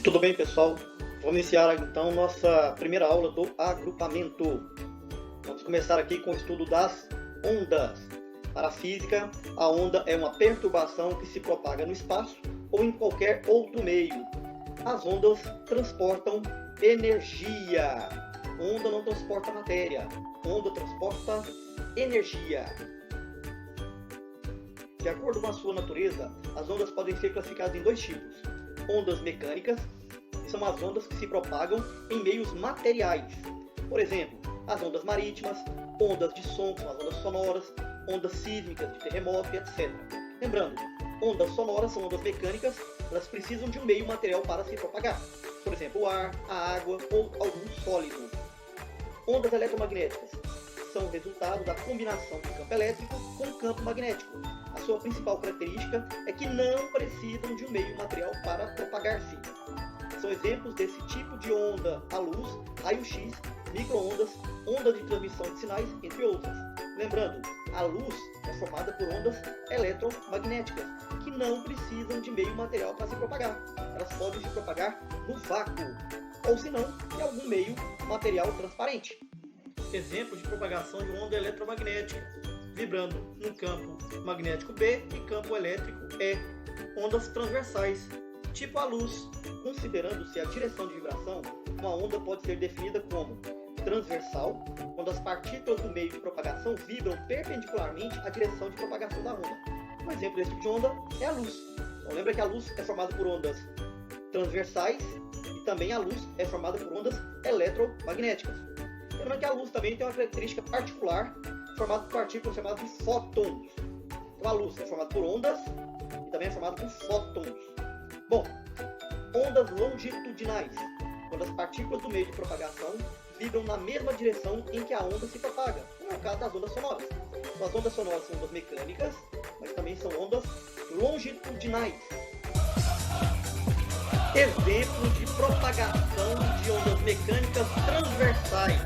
Tudo bem, pessoal? Vamos iniciar então nossa primeira aula do agrupamento. Vamos começar aqui com o estudo das ondas. Para a física, a onda é uma perturbação que se propaga no espaço ou em qualquer outro meio. As ondas transportam energia. Onda não transporta matéria. Onda transporta energia. De acordo com a sua natureza, as ondas podem ser classificadas em dois tipos. Ondas mecânicas, que são as ondas que se propagam em meios materiais. Por exemplo, as ondas marítimas, ondas de som, que são as ondas sonoras, ondas sísmicas de terremoto, etc. Lembrando, ondas sonoras são ondas mecânicas, elas precisam de um meio material para se propagar. Por exemplo, o ar, a água ou algum sólido. Ondas eletromagnéticas são o resultado da combinação do campo elétrico com o campo magnético. A sua principal característica é que não precisam de um meio material para propagar-se. São exemplos desse tipo de onda a luz, raio-x, micro-ondas, onda de transmissão de sinais, entre outras. Lembrando, a luz é formada por ondas eletromagnéticas, que não precisam de meio material para se propagar. Elas podem se propagar no vácuo, ou se não, em algum meio material transparente. Exemplo de propagação de onda eletromagnética, vibrando no campo magnético B e campo elétrico E. Ondas transversais, tipo a luz. Considerando-se a direção de vibração, uma onda pode ser definida como transversal, quando as partículas do meio de propagação vibram perpendicularmente à direção de propagação da onda. Um exemplo desse tipo de onda é a luz. Então, lembra que a luz é formada por ondas transversais e também a luz é formada por ondas eletromagnéticas. Lembra que a luz também tem uma característica particular, formada por partículas chamadas de fótons. Então a luz é formada por ondas e também é formada por fótons. Bom, ondas longitudinais, quando as partículas do meio de propagação vibram na mesma direção em que a onda se propaga, como é o caso das ondas sonoras. Então, as ondas sonoras são ondas mecânicas, mas também são ondas longitudinais. Exemplo de propagação de ondas mecânicas transversais.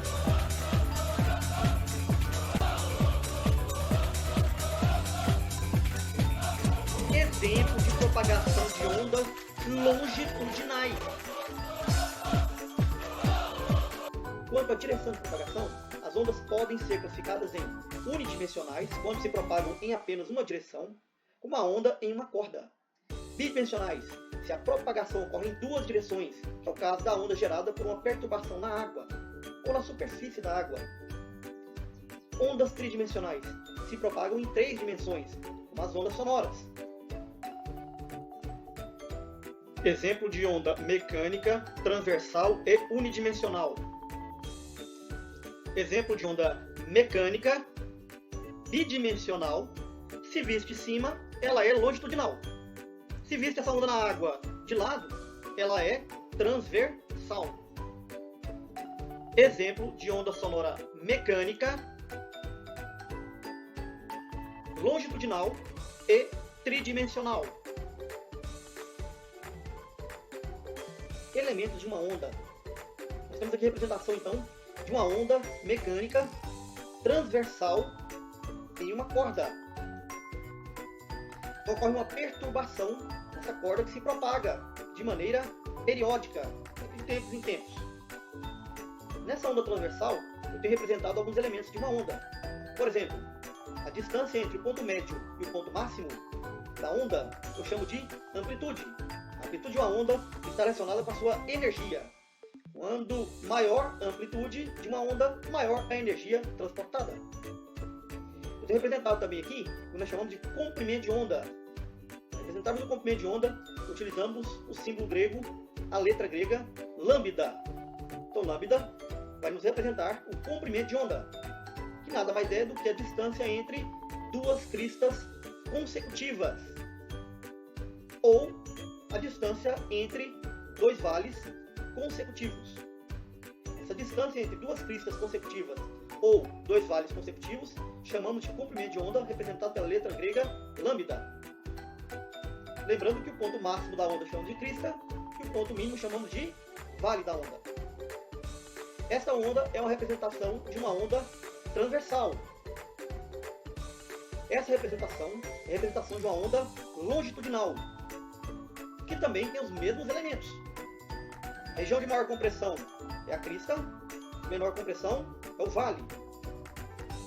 Exemplo de propagação de ondas longitudinais. Quanto à direção de propagação, as ondas podem ser classificadas em unidimensionais, quando se propagam em apenas uma direção, como a onda em uma corda. Bidimensionais, se a propagação ocorre em duas direções, que é o caso da onda gerada por uma perturbação na água ou na superfície da água. Ondas tridimensionais, se propagam em três dimensões, como as ondas sonoras. Exemplo de onda mecânica, transversal e unidimensional. Exemplo de onda mecânica, bidimensional. Se vista de cima, ela é longitudinal. Se vista essa onda na água de lado, ela é transversal. Exemplo de onda sonora mecânica, longitudinal e tridimensional. Elementos de uma onda. Nós temos aqui a representação então de uma onda mecânica transversal em uma corda. Ocorre uma perturbação nessa corda que se propaga de maneira periódica, de tempos em tempos. Nessa onda transversal, eu tenho representado alguns elementos de uma onda. Por exemplo, a distância entre o ponto médio e o ponto máximo da onda eu chamo de amplitude. A amplitude de uma onda está relacionada com a sua energia. Quando maior a amplitude de uma onda, maior a energia transportada. Eu tenho representado também aqui o que nós chamamos de comprimento de onda. Para representarmos o comprimento de onda, utilizamos o símbolo grego, a letra grega lambda. Então, lambda vai nos representar o comprimento de onda, que nada mais é do que a distância entre duas cristas consecutivas, ou a distância entre dois vales consecutivos. Essa distância entre duas cristas consecutivas ou dois vales consecutivos chamamos de comprimento de onda, representado pela letra grega lambda. Lembrando que o ponto máximo da onda chamamos de crista e o ponto mínimo chamamos de vale da onda. Esta onda é uma representação de uma onda transversal. Essa representação é a representação de uma onda longitudinal, que também tem os mesmos elementos. A região de maior compressão é a crista, menor compressão é o vale.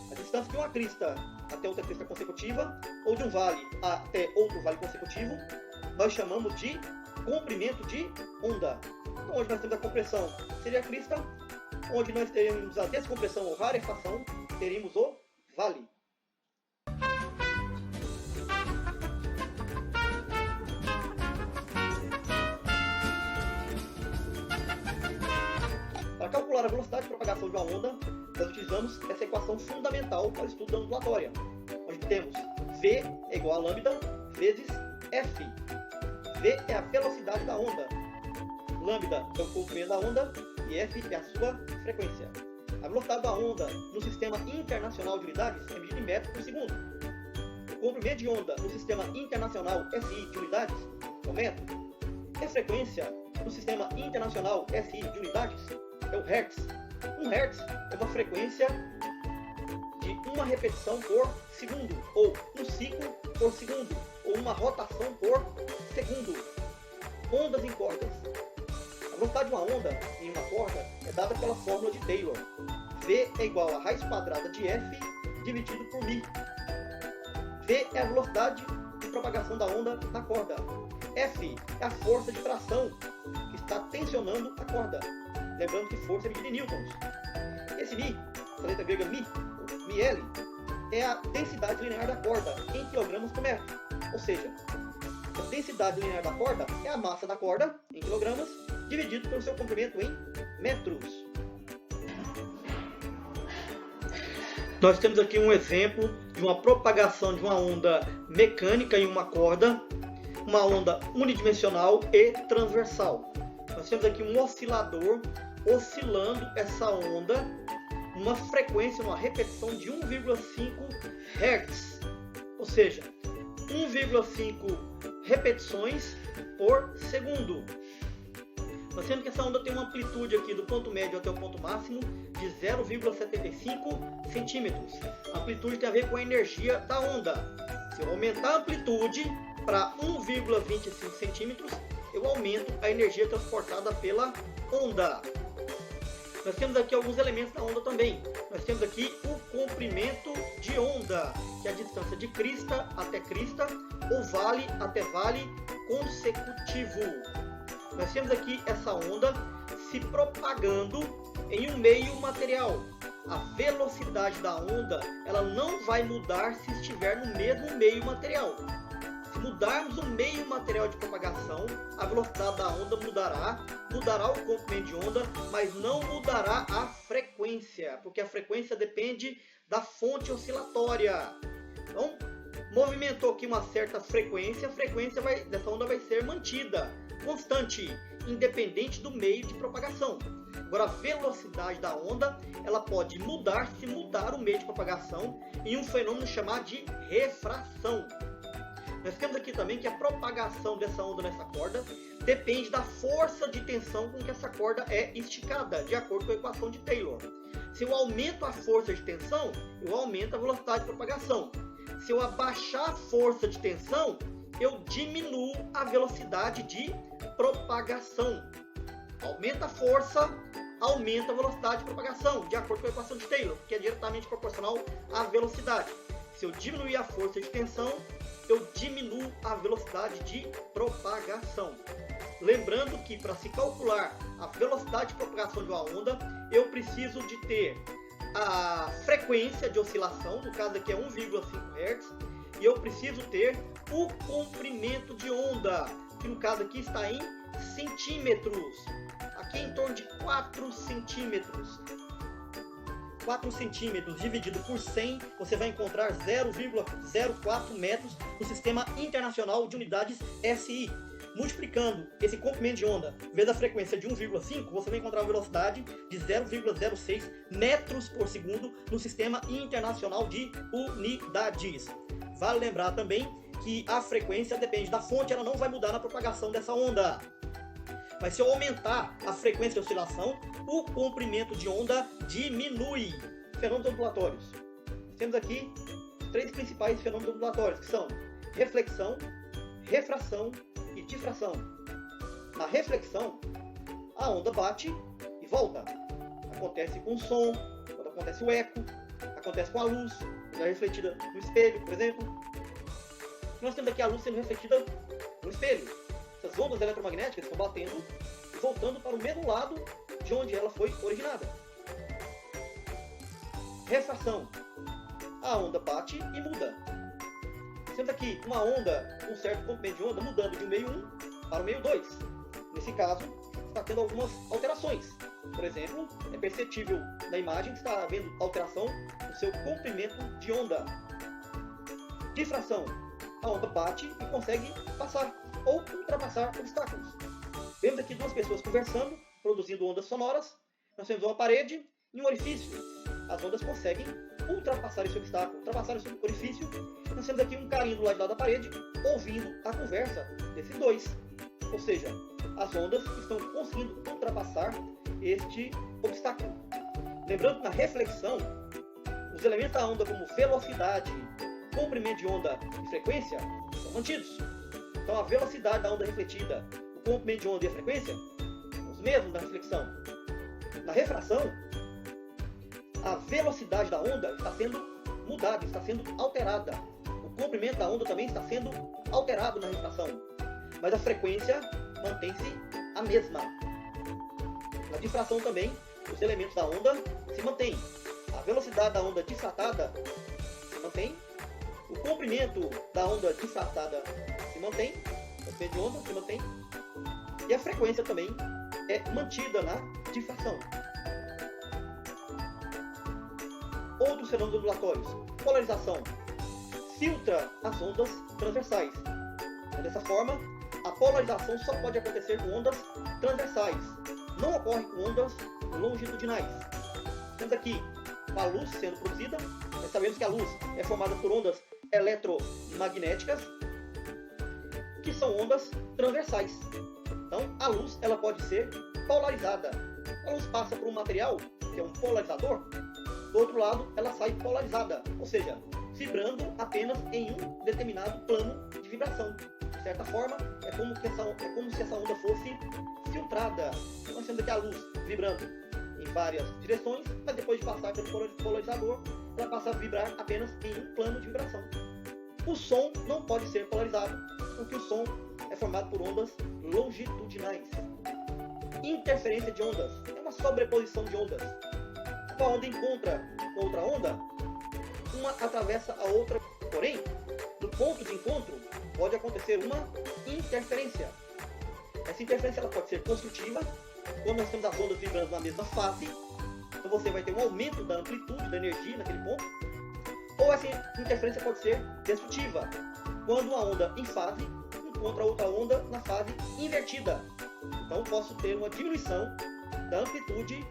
A distância de uma crista até outra crista consecutiva, ou de um vale até outro vale consecutivo, nós chamamos de comprimento de onda. Então, onde nós temos a compressão seria a crista, onde nós teremos a descompressão ou rarefação, teríamos o vale. Para calcular a velocidade de propagação de uma onda, nós utilizamos essa equação fundamental para o estudo da ondulatória, onde temos V é igual a lambda vezes F. V é a velocidade da onda, lambda é o comprimento da onda e F é a sua frequência. A velocidade da onda no Sistema Internacional de Unidades é medida em metros por segundo. O comprimento de onda no Sistema Internacional SI de Unidades é o metro. E a frequência no Sistema Internacional SI de Unidades é o Hertz. 1 Hz é uma frequência de uma repetição por segundo, ou um ciclo por segundo, ou uma rotação por segundo. Ondas em cordas. A velocidade de uma onda em uma corda é dada pela fórmula de Taylor. V é igual a raiz quadrada de F dividido por μ. V é a velocidade de propagação da onda na corda. F é a força de tração que está tensionando a corda. Lembrando que força é medida em newtons. Esse μ, essa letra grega μ, μl, é a densidade linear da corda em quilogramas por metro. Ou seja, a densidade linear da corda é a massa da corda em quilogramas dividido pelo seu comprimento em metros. Nós temos aqui um exemplo de uma propagação de uma onda mecânica em uma corda, uma onda unidimensional e transversal. Nós temos aqui um oscilador oscilando essa onda numa frequência, numa repetição de 1,5 Hz, ou seja, 1,5 repetições por segundo. Nós temos que essa onda tem uma amplitude aqui do ponto médio até o ponto máximo de 0,75 centímetros. A amplitude tem a ver com a energia da onda. Se eu aumentar a amplitude para 1,25 centímetros, eu aumento a energia transportada pela onda. Nós temos aqui alguns elementos da onda também. Nós temos aqui o comprimento de onda, que é a distância de crista até crista, ou vale até vale consecutivo. Nós temos aqui essa onda se propagando em um meio material. A velocidade da onda ela não vai mudar se estiver no mesmo meio material. Se mudarmos o meio material de propagação, a velocidade da onda mudará o comprimento de onda, mas não mudará a frequência, porque a frequência depende da fonte oscilatória. Então, movimentou aqui uma certa frequência, a frequência dessa onda vai ser mantida, constante, independente do meio de propagação. Agora, a velocidade da onda ela pode mudar se mudar o meio de propagação em um fenômeno chamado de refração. Nós temos aqui também que a propagação dessa onda nessa corda depende da força de tensão com que essa corda é esticada, de acordo com a equação de Taylor. Se eu aumento a força de tensão, eu aumento a velocidade de propagação. Se eu abaixar a força de tensão, eu diminuo a velocidade de propagação. Aumenta a força, aumenta a velocidade de propagação, de acordo com a equação de Taylor, que é diretamente proporcional à velocidade. Se eu diminuir a força de tensão, eu diminuo a velocidade de propagação. Lembrando que para se calcular a velocidade de propagação de uma onda, eu preciso de ter a frequência de oscilação, no caso aqui é 1,5 Hz, e eu preciso ter o comprimento de onda, que no caso aqui está em centímetros. Aqui é em torno de 4 centímetros. 4 centímetros dividido por 100, você vai encontrar 0,04 metros no Sistema Internacional de Unidades SI. Multiplicando esse comprimento de onda vezes a frequência de 1,5, você vai encontrar a velocidade de 0,06 metros por segundo no Sistema Internacional de Unidades. Vale lembrar também que a frequência depende da fonte, ela não vai mudar na propagação dessa onda. Mas se eu aumentar a frequência de oscilação, o comprimento de onda diminui. Fenômenos ondulatórios. Temos aqui os 3 principais fenômenos ondulatórios, que são reflexão, refração e difração. Na reflexão, a onda bate e volta. Acontece com o som, quando acontece o eco, acontece com a luz, quando é refletida no espelho, por exemplo. Nós temos aqui a luz sendo refletida no espelho. Essas ondas eletromagnéticas estão batendo e voltando para o mesmo lado de onde ela foi originada. Refração. A onda bate e muda. Temos aqui uma onda, um certo comprimento de onda, mudando de um meio 1 para o meio 2. Nesse caso, está tendo algumas alterações. Por exemplo, é perceptível na imagem que está havendo alteração no seu comprimento de onda. Difração. A onda bate e consegue passar ou ultrapassar obstáculos. Vemos aqui duas pessoas conversando, produzindo ondas sonoras. Nós temos uma parede e um orifício. As ondas conseguem ultrapassar esse obstáculo, ultrapassar esse orifício. Nós temos aqui um carinha do lado de lá da parede, ouvindo a conversa desses dois. Ou seja, as ondas estão conseguindo ultrapassar este obstáculo. Lembrando que na reflexão, os elementos da onda como velocidade, comprimento de onda e frequência são mantidos. Então a velocidade da onda refletida, o comprimento de onda e a frequência são os mesmos na reflexão. Na refração, a velocidade da onda está sendo mudada, está sendo alterada. O comprimento da onda também está sendo alterado na refração. Mas a frequência mantém-se a mesma. Na difração também, os elementos da onda se mantêm. A velocidade da onda difratada se mantém. O comprimento da onda difratada se mantém. O comprimento de onda se mantém. E a frequência também é mantida na difração. Outros fenômenos ondulatórios. Polarização. Filtra as ondas transversais. Dessa forma, a polarização só pode acontecer com ondas transversais. Não ocorre com ondas longitudinais. Temos aqui uma luz sendo produzida. Nós sabemos que a luz é formada por ondas eletromagnéticas, que são ondas transversais. Então, a luz ela pode ser polarizada. A luz passa por um material, que é um polarizador. Do outro lado, ela sai polarizada, ou seja, vibrando apenas em um determinado plano de vibração. De certa forma, é como se essa onda fosse filtrada. Nós temos aqui a luz vibrando em várias direções, mas depois de passar pelo polarizador, ela passa a vibrar apenas em um plano de vibração. O som não pode ser polarizado, porque o som é formado por ondas longitudinais. Interferência de ondas é uma sobreposição de ondas. Uma onda encontra outra onda, uma atravessa a outra, porém, no ponto de encontro pode acontecer uma interferência. Essa interferência ela pode ser construtiva, quando nós temos as ondas vibrando na mesma fase, então você vai ter um aumento da amplitude da energia naquele ponto, ou essa interferência pode ser destrutiva, quando uma onda em fase encontra outra onda na fase invertida. Então posso ter uma diminuição da amplitude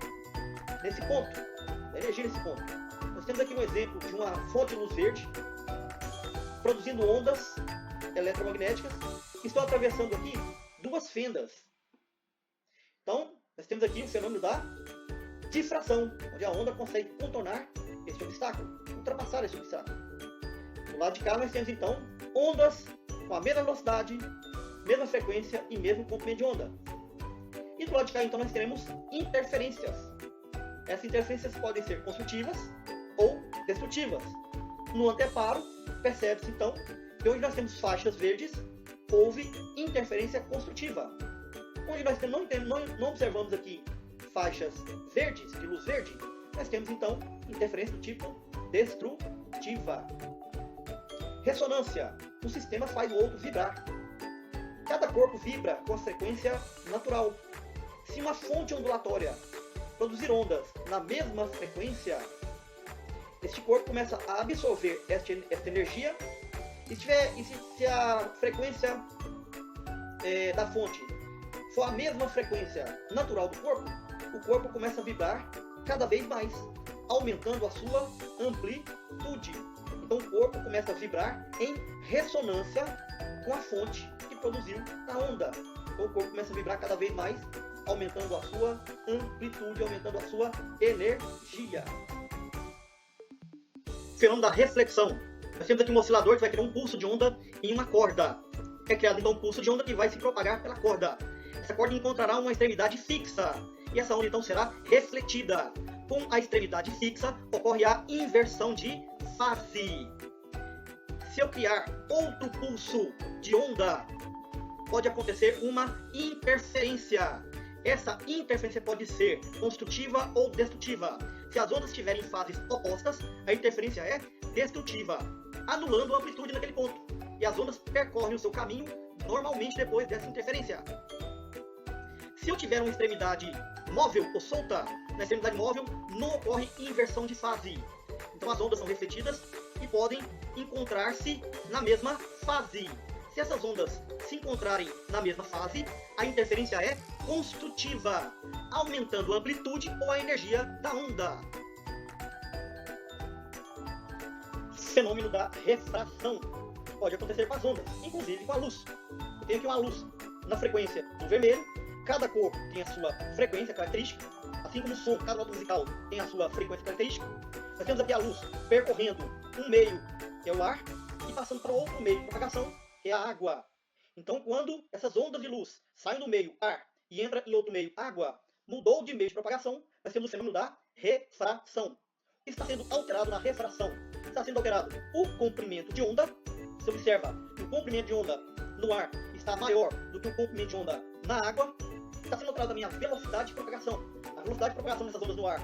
nesse ponto, da energia nesse ponto. Nós temos aqui um exemplo de uma fonte de luz verde produzindo ondas eletromagnéticas que estão atravessando aqui duas fendas. Então, nós temos aqui o fenômeno da difração, onde a onda consegue contornar este obstáculo, ultrapassar este obstáculo. Do lado de cá nós temos então ondas com a mesma velocidade, mesma frequência e mesmo comprimento de onda. E do lado de cá então nós teremos interferências. Essas interferências podem ser construtivas ou destrutivas. No anteparo, percebe-se então que onde nós temos faixas verdes, houve interferência construtiva. Onde nós não observamos aqui faixas verdes, de luz verde, nós temos então interferência do tipo destrutiva. Ressonância. Um sistema faz o outro vibrar. Cada corpo vibra com a frequência natural. Se uma fonte ondulatória produzir ondas na mesma frequência, este corpo começa a absorver esta energia e se a frequência da fonte for a mesma frequência natural do corpo, o corpo começa a vibrar cada vez mais, aumentando a sua amplitude. Então o corpo começa a vibrar em ressonância com a fonte que produziu a onda. Então o corpo começa a vibrar cada vez mais, aumentando a sua amplitude, aumentando a sua energia. Fenômeno da reflexão. Nós temos aqui um oscilador que vai criar um pulso de onda em uma corda. É criado então um pulso de onda que vai se propagar pela corda. essa corda encontrará uma extremidade fixa, e essa onda então será refletida. Com a extremidade fixa, ocorre a inversão de fase. Se eu criar outro pulso de onda, pode acontecer uma interferência. Essa interferência pode ser construtiva ou destrutiva. Se as ondas estiverem em fases opostas, a interferência é destrutiva, anulando a amplitude naquele ponto. E as ondas percorrem o seu caminho normalmente depois dessa interferência. Se eu tiver uma extremidade móvel ou solta, na extremidade móvel não ocorre inversão de fase. Então as ondas são refletidas e podem encontrar-se na mesma fase. Se essas ondas se encontrarem na mesma fase, a interferência é construtiva, aumentando a amplitude ou a energia da onda. Fenômeno da refração pode acontecer com as ondas, inclusive com a luz. Eu tenho aqui uma luz na frequência do vermelho, cada cor tem a sua frequência característica, assim como o som, cada nota musical tem a sua frequência característica. Nós temos aqui a luz percorrendo um meio, que é o ar, e passando para outro meio de propagação, que é a água. Então, quando essas ondas de luz saem do meio, ar, e entram em outro meio, água, mudou de meio de propagação, nós temos o fenômeno da refração. Está sendo alterado na refração. Está sendo alterado o comprimento de onda. Você observa que o comprimento de onda no ar está maior do que o comprimento de onda na água. Está sendo alterada também a velocidade de propagação. A velocidade de propagação dessas ondas no ar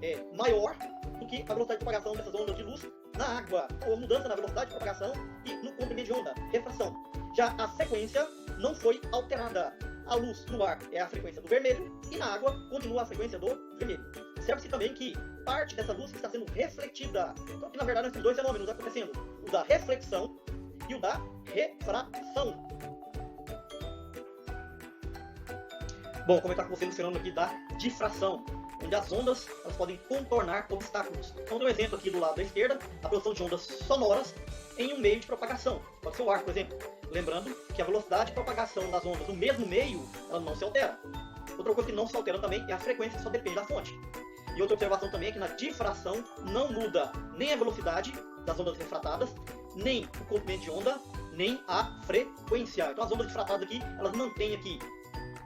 é maior do que a velocidade de propagação dessas ondas de luz na água. Ou mudança na velocidade de propagação e no comprimento de onda, refração. Já a frequência não foi alterada. A luz no ar é a frequência do vermelho e na água continua a frequência do vermelho. Observe-se também que parte dessa luz está sendo refletida. Então, aqui, na verdade, nós temos dois fenômenos acontecendo: o da reflexão e o da refração. Bom, comentar com vocês o fenômeno aqui da difração, onde as ondas elas podem contornar obstáculos. Então, tem um exemplo aqui do lado da esquerda, a produção de ondas sonoras em um meio de propagação. Pode ser o ar, por exemplo. Lembrando que a velocidade de propagação das ondas no mesmo meio, ela não se altera. Outra coisa que não se altera também é a frequência, que só depende da fonte. E outra observação também é que na difração não muda nem a velocidade das ondas refratadas, nem o comprimento de onda, nem a frequência. Então as ondas difratadas aqui, elas mantêm aqui,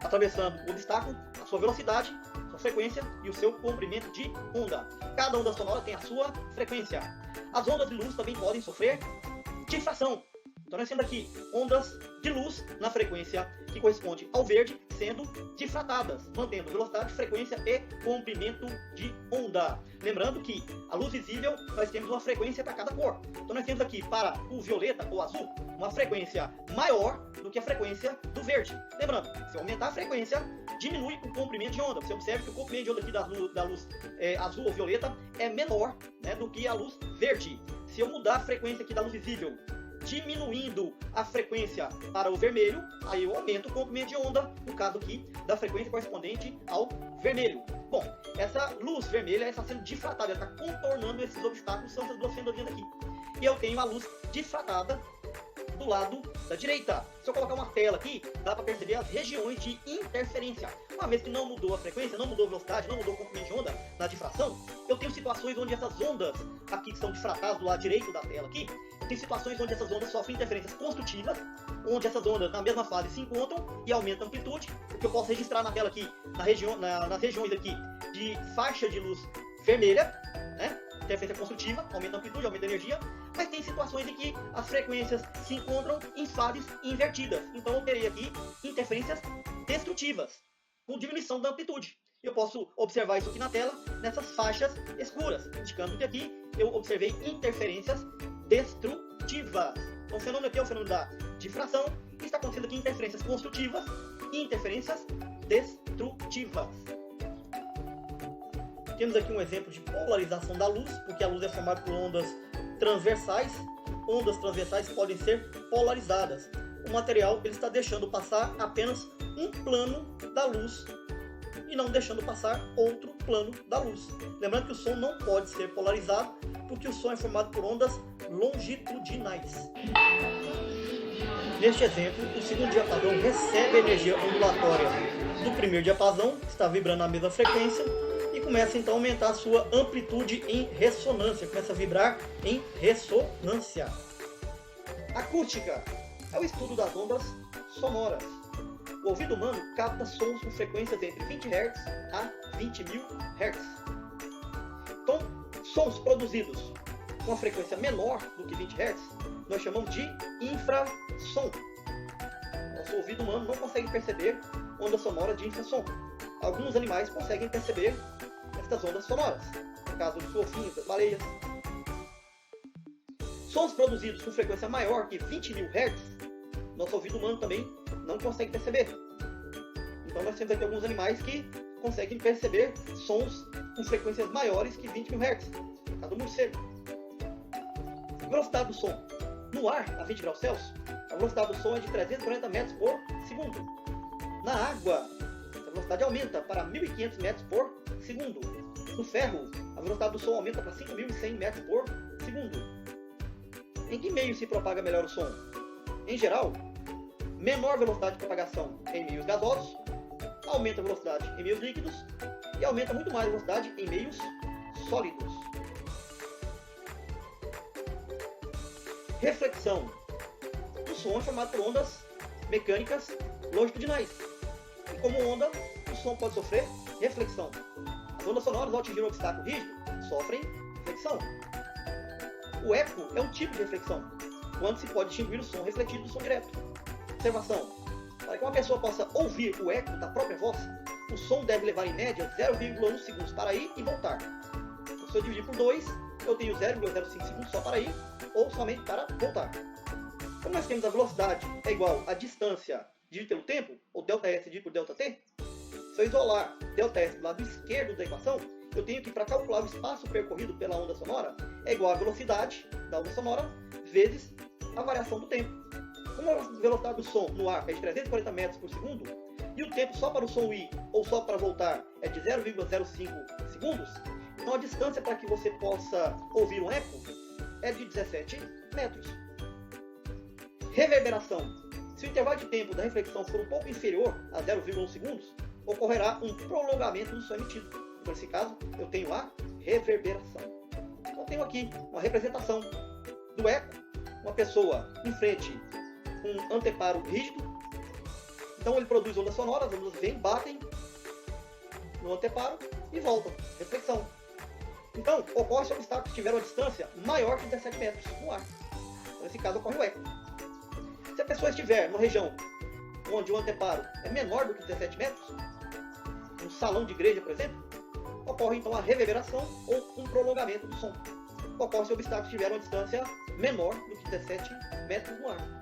atravessando o obstáculo, a sua velocidade, sua frequência e o seu comprimento de onda. Cada onda sonora tem a sua frequência. As ondas de luz também podem sofrer difração. Então nós temos aqui ondas de luz na frequência que corresponde ao verde sendo difratadas, mantendo velocidade, frequência e comprimento de onda. Lembrando que a luz visível nós temos uma frequência para cada cor. Então nós temos aqui para o violeta ou azul uma frequência maior do que a frequência do verde. Lembrando, se eu aumentar a frequência, diminui o comprimento de onda. Você observa que o comprimento de onda aqui da luz azul ou violeta é menor, né, do que a luz verde. Se eu mudar a frequência aqui da luz visível, diminuindo a frequência para o vermelho, aí eu aumento o comprimento de onda, no caso aqui, da frequência correspondente ao vermelho. Bom, essa luz vermelha está sendo difratada, ela está contornando esses obstáculos, são essas duas fendas aqui. E eu tenho a luz difratada do lado da direita. Se eu colocar uma tela aqui, dá para perceber as regiões de interferência. Uma vez que não mudou a frequência, não mudou a velocidade, não mudou o comprimento de onda na difração, eu tenho situações onde essas ondas aqui que são difratadas do lado direito da tela aqui, eu tenho situações onde essas ondas sofrem interferências construtivas, onde essas ondas na mesma fase se encontram e aumentam a amplitude, o que eu posso registrar na tela aqui, nas regiões aqui de faixa de luz vermelha, né? Interferência construtiva, aumenta a amplitude, aumenta a energia, mas tem situações em que as frequências se encontram em fases invertidas. Então eu terei aqui interferências destrutivas, com diminuição da amplitude. Eu posso observar isso aqui na tela, nessas faixas escuras, indicando que aqui eu observei interferências destrutivas. Então o fenômeno aqui é o fenômeno da difração, e está acontecendo aqui interferências construtivas e interferências destrutivas. Temos aqui um exemplo de polarização da luz, porque a luz é formada por ondas transversais. Ondas transversais podem ser polarizadas. O material ele está deixando passar apenas um plano da luz e não deixando passar outro plano da luz. Lembrando que o som não pode ser polarizado, porque o som é formado por ondas longitudinais. Neste exemplo, o segundo diapasão recebe a energia ondulatória do primeiro diapasão, que está vibrando na mesma frequência, e começa então a aumentar a sua amplitude em ressonância, começa a vibrar em ressonância. Acústica é o estudo das ondas sonoras. O ouvido humano capta sons com frequências entre 20 Hz a 20.000 Hz. Então, sons produzidos com uma frequência menor do que 20 Hz, nós chamamos de infrassom. Nosso ouvido humano não consegue perceber ondas sonoras de infrassom. Alguns animais conseguem perceber estas ondas sonoras, no caso dos golfinhos, das baleias. Sons produzidos com frequência maior que 20.000 Hz, nosso ouvido humano também não consegue perceber. Então nós temos aqui alguns animais que conseguem perceber sons com frequências maiores que 20.000 Hz, no caso do morcego. Velocidade do som. No ar, a 20 graus Celsius, a velocidade do som é de 340 metros por segundo. Na água, a velocidade aumenta para 1.500 metros por segundo. No ferro, a velocidade do som aumenta para 5.100 metros por segundo. Em que meio se propaga melhor o som? Em geral, menor velocidade de propagação em meios gasosos, aumenta a velocidade em meios líquidos e aumenta muito mais a velocidade em meios sólidos. Reflexão. O som é formado por ondas mecânicas longitudinais. E como onda, o som pode sofrer reflexão. As ondas sonoras, ao atingir um obstáculo rígido, sofrem reflexão. O eco é um tipo de reflexão, quando se pode distinguir o som refletido do som direto. Observação. Para que uma pessoa possa ouvir o eco da própria voz, o som deve levar em média 0,1 segundos para ir e voltar. Então, se eu dividir por 2, eu tenho 0,05 segundos só para ir ou somente para voltar. Como nós temos a velocidade é igual à distância dividida pelo tempo, ou ΔS dividido por ΔT, se eu isolar ΔS do lado esquerdo da equação, eu tenho que, para calcular o espaço percorrido pela onda sonora, é igual à velocidade da onda sonora vezes a variação do tempo. Como a velocidade do som no ar é de 340 metros por segundo, e o tempo só para o som ir ou só para voltar é de 0,05 segundos, então a distância para que você possa ouvir um eco é de 17 metros. Reverberação. Se o intervalo de tempo da reflexão for um pouco inferior a 0,1 segundos, ocorrerá um prolongamento do som emitido. Então, nesse caso, eu tenho a reverberação. Então, eu tenho aqui uma representação do eco, uma pessoa em frente com um anteparo rígido. Então, ele produz ondas sonoras, as ondas vêm, batem no anteparo e voltam. Reflexão. Então, ocorre se o obstáculo estiver a uma distância maior que 17 metros no ar. Então, nesse caso, ocorre o eco. Se a pessoa estiver numa região onde o anteparo é menor do que 17 metros, um salão de igreja, por exemplo, ocorre então a reverberação ou um prolongamento do som. Ocorre se o obstáculo estiver a uma distância menor do que 17 metros no ar.